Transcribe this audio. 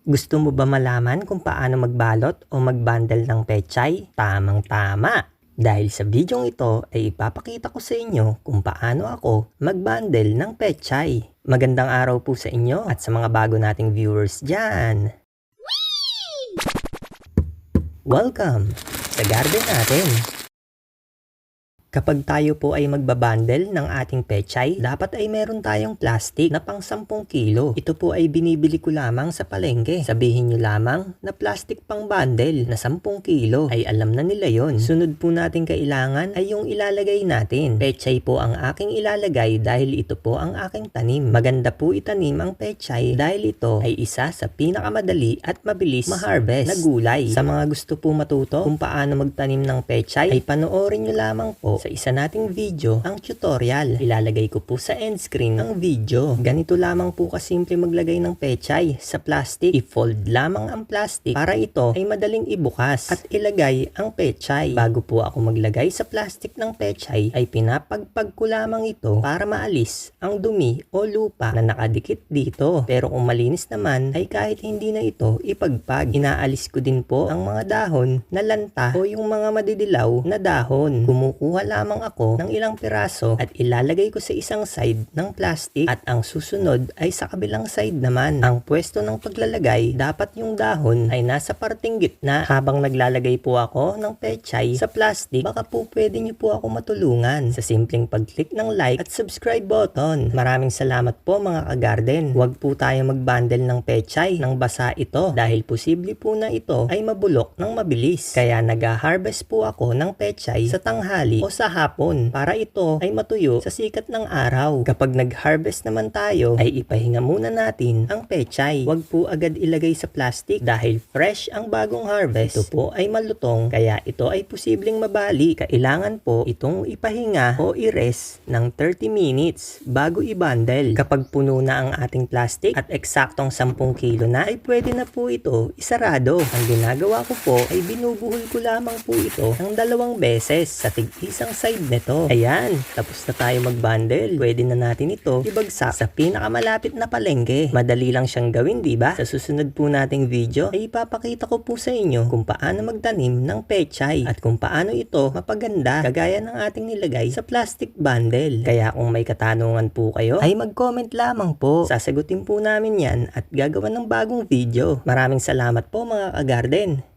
Gusto mo ba malaman kung paano magbalot o magbundle ng pechay? Tamang-tama! Dahil sa videong ito ay ipapakita ko sa inyo kung paano ako magbundle ng pechay. Magandang araw po sa inyo at sa mga bago nating viewers dyan. Welcome sa garden natin! Kapag tayo po ay magbabundle ng ating pechay, dapat ay meron tayong plastic na pang 10 kilo. Ito po ay binibili ko lamang sa palengke. Sabihin nyo lamang na plastic pang bundle na 10 kilo ay alam na nila yon. Sunod po natin kailangan ay yung ilalagay natin. Pechay po ang aking ilalagay dahil ito po ang aking tanim. Maganda po itanim ang pechay dahil ito ay isa sa pinakamadali at mabilis ma-harvest na gulay. Sa mga gusto po matuto kung paano magtanim ng pechay ay panoorin nyo lamang po sa isa nating video ang tutorial. Ilalagay ko po sa end screen ang video. Ganito lamang po kasimple maglagay ng pechay sa plastic. I-fold lamang ang plastic para ito ay madaling ibukas at ilagay ang pechay. Bago po ako maglagay sa plastic ng pechay ay pinapagpag ko lamang ito para maalis ang dumi o lupa na nakadikit dito. Pero kung malinis naman ay kahit hindi na ito ipagpag. Inaalis ko din po ang mga dahon na lanta o yung mga madidilaw na dahon. Kumukuha lamang ako ng ilang piraso at ilalagay ko sa isang side ng plastic at ang susunod ay sa kabilang side naman. Ang pwesto ng paglalagay, dapat yung dahon ay nasa parting gitna. Habang naglalagay po ako ng pechay sa plastic, baka po pwede niyo po ako matulungan sa simpleng pag-click ng like at subscribe button. Maraming salamat po mga kagarden. Huwag po tayo magbundle ng pechay nang basa ito dahil posible po na ito ay mabulok ng mabilis. Kaya nag-harvest po ako ng pechay sa tanghali o sa hapon para ito ay matuyo sa sikat ng araw. Kapag nag-harvest naman tayo ay ipahinga muna natin ang pechay. Huwag po agad ilagay sa plastic dahil fresh ang bagong harvest. Ito po ay malutong kaya ito ay posibleng mabali. Kailangan po itong ipahinga o i-rest ng 30 minutes bago i-bundle. Kapag puno na ang ating plastic at eksaktong 10 kilo na ay pwede na po ito isarado. Ang ginagawa ko po ay binubuhol ko lamang po ito ng 2 beses sa tig-isang side nito. Ayan, tapos na tayo mag-bundle. Pwede na natin ito ibagsak sa pinakamalapit na palengke. Madali lang siyang gawin, di ba? Sa susunod po nating video ay ipapakita ko po sa inyo kung paano magtanim ng pechay at kung paano ito mapaganda kagaya ng ating nilagay sa plastic bundle. Kaya kung may katanungan po kayo ay mag-comment lamang po. Sasagutin po namin yan at gagawa ng bagong video. Maraming salamat po mga kagarden.